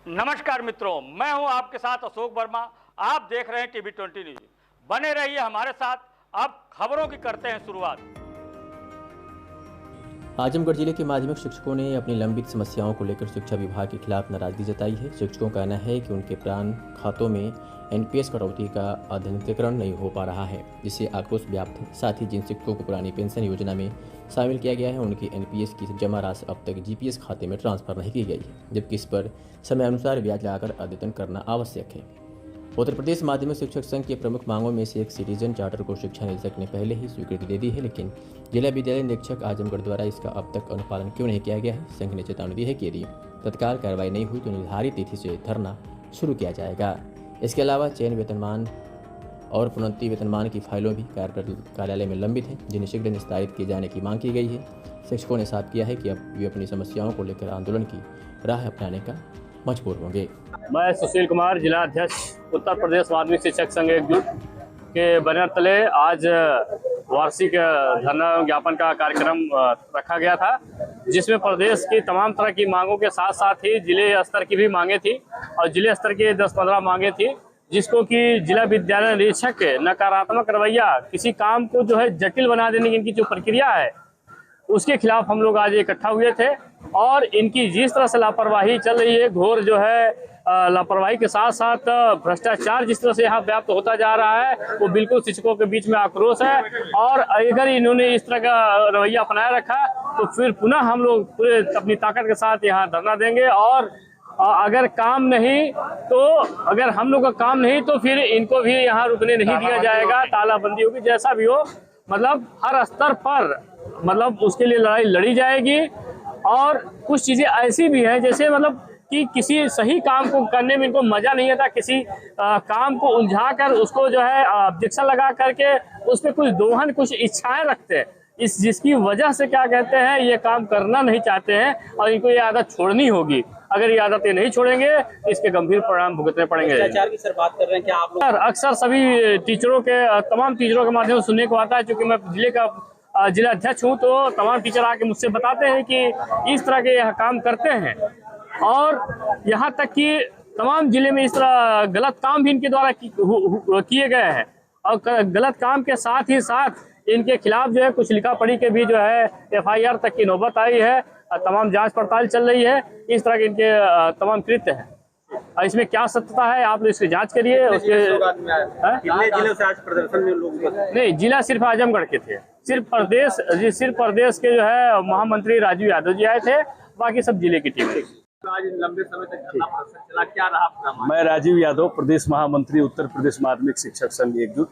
नमस्कार मित्रों, मैं हूं आपके साथ अशोक वर्मा। आप देख रहे हैं टीवी 20 न्यूज। बने रहिए हमारे साथ। अब खबरों की करते हैं शुरुआत। आजमगढ़ जिले के माध्यमिक शिक्षकों ने अपनी लंबित समस्याओं को लेकर शिक्षा विभाग के खिलाफ नाराजगी जताई है। शिक्षकों का कहना है कि उनके प्राण खातों में एनपीएस कटौती का आधुनिकीकरण नहीं हो पा रहा है, जिससे आक्रोश व्याप्त है। साथ ही जिन शिक्षकों को पुरानी पेंशन योजना में शामिल किया गया है, उनकी एनपीएस की जमा राशि अब तक जीपीएस खाते में ट्रांसफर नहीं की गई है, जबकि इस पर समय अनुसार ब्याज लगाकर अद्यतन करना आवश्यक है। उत्तर प्रदेश माध्यमिक शिक्षक संघ की प्रमुख मांगों में से एक सिटीजन चार्टर को शिक्षा निदेशक ने पहले ही स्वीकृति दे दी है, लेकिन जिला विद्यालय निरीक्षक आजमगढ़ द्वारा इसका अब तक अनुपालन क्यों नहीं किया गया है। संघ ने चेतावनी दी है कि यदि तत्काल कार्रवाई नहीं हुई तो निर्धारित तिथि से धरना शुरू किया जाएगा। इसके अलावा चयन वेतनमान और प्रोन्नति वेतनमान की फाइलों भी कार्यालय में लंबित हैं, जिन्हें शीघ्र निस्तारित किए जाने की मांग की गई है। शिक्षकों ने साफ किया है कि अब वे अपनी समस्याओं को लेकर आंदोलन की राह अपनाने का मजबूर होंगे। मैं सुशील कुमार, जिला अध्यक्ष उत्तर प्रदेश माध्यमिक शिक्षक संघ एकजुट के बैनर तले आज वार्षिक धरना ज्ञापन का कार्यक्रम रखा गया था, जिसमें प्रदेश की तमाम तरह की मांगों के साथ साथ ही जिले स्तर की भी मांगे थी और जिले स्तर की 10-15 मांगे थी, जिसको कि जिला विद्यालय निरीक्षक के नकारात्मक रवैया, किसी काम को जो है जटिल बना देने की इनकी जो प्रक्रिया है, उसके खिलाफ हम लोग आज इकट्ठा हुए थे। और इनकी जिस तरह से लापरवाही चल रही है, घोर जो है लापरवाही के साथ साथ भ्रष्टाचार जिस तरह से यहाँ व्याप्त होता जा रहा है, वो बिल्कुल शिक्षकों के बीच में आक्रोश है। और अगर इन्होंने इस तरह का रवैया अपनाया रखा तो फिर पुनः हम लोग पूरे अपनी ताकत के साथ यहाँ धरना देंगे। और अगर काम नहीं तो अगर हम लोग का काम नहीं तो फिर इनको भी यहाँ रुकने नहीं दिया जाएगा, तालाबंदी होगी, जैसा भी हो। मतलब हर स्तर पर मतलब उसके लिए लड़ाई लड़ी जाएगी। और कुछ चीज़ें ऐसी भी हैं जैसे मतलब कि किसी सही काम को करने में इनको मज़ा नहीं आता, किसी काम को उलझा कर उसको जो है ऑब्जेक्शन लगा करके उस पर कुछ दोहन, कुछ इच्छाएं रखते हैं, इस जिसकी वजह से क्या कहते हैं ये काम करना नहीं चाहते हैं और इनको ये आदत छोड़नी होगी। अगर ये आदतें नहीं छोड़ेंगे तो इसके गंभीर परिणाम भुगतने पड़ेंगे। भ्रष्टाचार की सर बात कर रहे हैं क्या आप लोग? अक्सर सभी टीचरों के तमाम टीचरों के माध्यम से सुनने को आता है, क्योंकि मैं जिले का जिला अध्यक्ष हूँ, तो तमाम टीचर आके मुझसे बताते हैं कि इस तरह के यह काम करते हैं। और यहाँ तक कि तमाम जिले में इस तरह गलत काम भी इनके द्वारा किए गए हैं। और गलत काम के साथ ही साथ इनके खिलाफ जो है कुछ लिखा पढ़ी के भी जो है FIR तक की नौबत आई है। तमाम जांच पड़ताल चल रही है। इस तरह के इनके तमाम कृत्य हैं। और इसमें क्या सत्यता है आप लोग इसकी जांच करिए। उसके कितने जिलों से आज प्रदर्शन में लोग नहीं, जिला सिर्फ आजमगढ़ के थे, सिर्फ प्रदेश के जो है महामंत्री राजीव यादव जी आए थे, बाकी सब जिले की टीम। आज लंबे समय तक धरना प्रदर्शन चला, क्या रहा? मैं राजीव यादव, प्रदेश महामंत्री उत्तर प्रदेश माध्यमिक शिक्षक संघ एकजुट।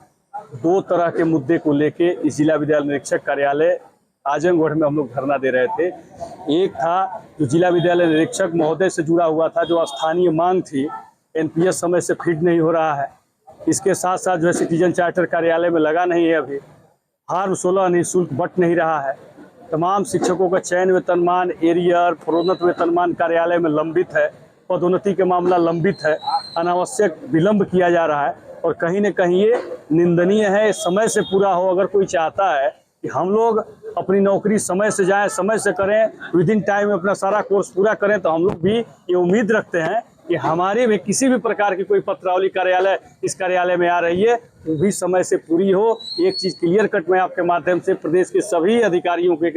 दो तरह के मुद्दे को लेके इस जिला विद्यालय निरीक्षक कार्यालय आजमगढ़ में हम लोग धरना दे रहे थे। एक था जो जिला विद्यालय निरीक्षक महोदय से जुड़ा हुआ था, जो स्थानीय मांग थी, एनपीएस समय से फिट नहीं हो रहा है। इसके साथ साथ जो है सिटीजन चार्टर कार्यालय में लगा नहीं है, अभी फार्म 16 निःशुल्क बट नहीं रहा है। तमाम शिक्षकों का चयन वेतनमान, एरियर, प्रोन्नत वेतनमान कार्यालय में लंबित है। पदोन्नति के मामला लंबित है। अनावश्यक विलंब किया जा रहा है और कहीं न कहीं ये निंदनीय है। समय से पूरा हो। अगर कोई चाहता है कि हम लोग अपनी नौकरी समय से जाएं, समय से करें, विद इन टाइम अपना सारा कोर्स पूरा करें, तो हम लोग भी ये उम्मीद रखते हैं कि हमारे में किसी भी प्रकार की कोई पत्रावली कार्यालय इस कार्यालय में आ रही है वो भी समय से पूरी हो। एक चीज़ क्लियर कट मैं आपके माध्यम से प्रदेश के सभी अधिकारियों को एक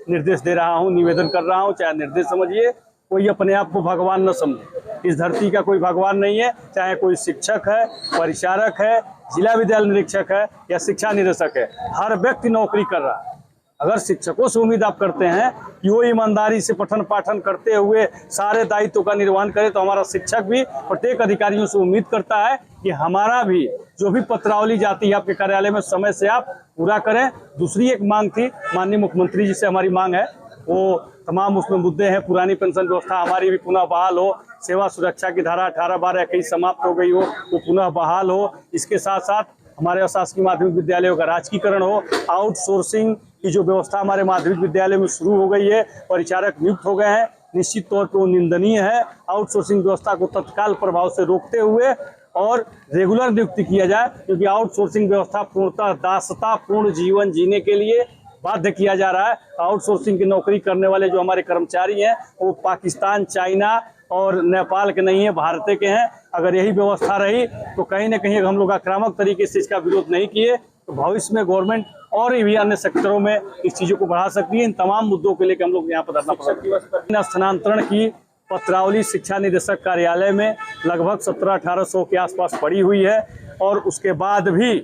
निर्देश दे रहा हूँ, निवेदन कर रहा हूँ, चाहे निर्देश समझिए, कोई अपने आप को भगवान न समझे। इस धरती का कोई भगवान नहीं है, चाहे कोई शिक्षक है, परिचारक है, जिला विद्यालय निरीक्षक है या शिक्षा निदेशक है, हर व्यक्ति नौकरी कर रहा है। अगर शिक्षकों से उम्मीद आप करते हैं कि वो ईमानदारी से पठन पाठन करते हुए सारे दायित्वों का निर्वहन करे, तो हमारा शिक्षक भी प्रत्येक अधिकारियों से उम्मीद करता है कि हमारा भी जो भी पत्रावली जाती है आपके कार्यालय में समय से आप पूरा करें। दूसरी एक मांग थी, माननीय मुख्यमंत्री जी से हमारी मांग है, वो तमाम उसमें मुद्दे हैं। पुरानी पेंशन व्यवस्था हमारी भी पुनः बहाल हो, सेवा सुरक्षा की धारा 18, 12, 21 समाप्त हो गई हो, वो पुनः बहाल हो। इसके साथ साथ हमारे अशासकीय माध्यमिक विद्यालयों का राजकीकरण हो। आउटसोर्सिंग की जो व्यवस्था हमारे माध्यमिक विद्यालय में शुरू हो गई है, परिचारक नियुक्त हो गए हैं, निश्चित तौर पर वो निंदनीय है। आउटसोर्सिंग व्यवस्था को तत्काल प्रभाव से रोकते हुए और रेगुलर नियुक्ति किया जाए, क्योंकि आउटसोर्सिंग व्यवस्था पूर्णतः दासतापूर्ण जीवन जीने के लिए बाध्य किया जा रहा है। आउटसोर्सिंग की नौकरी करने वाले जो हमारे कर्मचारी हैं वो पाकिस्तान, चाइना और नेपाल के नहीं है, भारत के हैं। अगर यही व्यवस्था रही तो कहीं ना कहीं हम लोग आक्रामक तरीके से इसका विरोध नहीं किए तो भविष्य में गवर्नमेंट और भी अन्य सेक्टरों में इस चीज़ों को बढ़ा सकती है। इन तमाम मुद्दों के लेकर हम लोग यहाँ पर धरना प्रदर्शन। स्थानांतरण की पत्रावली शिक्षा निदेशक कार्यालय में लगभग 1700-1800 के आसपास पड़ी हुई है और उसके बाद भी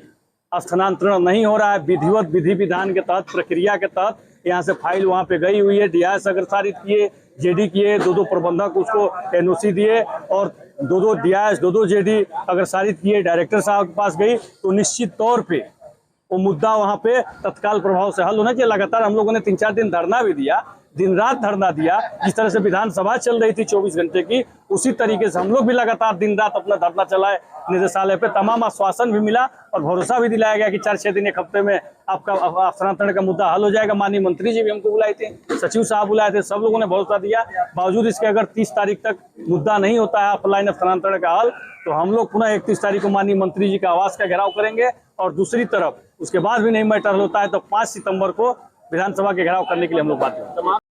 स्थानांतरण नहीं हो रहा है। विधिवत विधि विधान के तहत, प्रक्रिया के तहत यहाँ से फाइल वहाँ पे गई हुई है। डीआईएस अग्रसारित किए, जेडी किए, 2-2 प्रबंधक उसको एनओसी दिए और 2-2 डीआईएस, 2-2 जेडी अग्रसारित किए, डायरेक्टर साहब के पास गई तो निश्चित तौर पे वो मुद्दा वहाँ पे तत्काल प्रभाव से हल होना चाहिए। लगातार हम लोगों ने 3-4 दिन धरना भी दिया, दिन रात धरना दिया। जिस तरह से विधानसभा चल रही थी 24 घंटे की, उसी तरीके से हम लोग भी लगातार दिन रात अपना धरना चलाए। निदेशालय पे तमाम आश्वासन भी मिला और भरोसा भी दिलाया गया कि 4-6 दिन, 1 हफ्ते में आपका स्थानांतरण का मुद्दा हल हो जाएगा। माननीय मंत्री जी भी हमको बुलाए थे, सचिव साहब बुलाए थे, सब लोगों ने भरोसा दिया। बावजूद इसके अगर 30 तारीख तक मुद्दा नहीं होता है ऑफलाइन स्थानांतरण का हल, तो हम लोग पुनः 31 तारीख को माननीय मंत्री जी का आवास का घेराव करेंगे। और दूसरी तरफ उसके बाद भी नहीं मैटर होता है तो 5 सितंबर को विधानसभा के घेराव करने के लिए हम लोग बात करेंगे।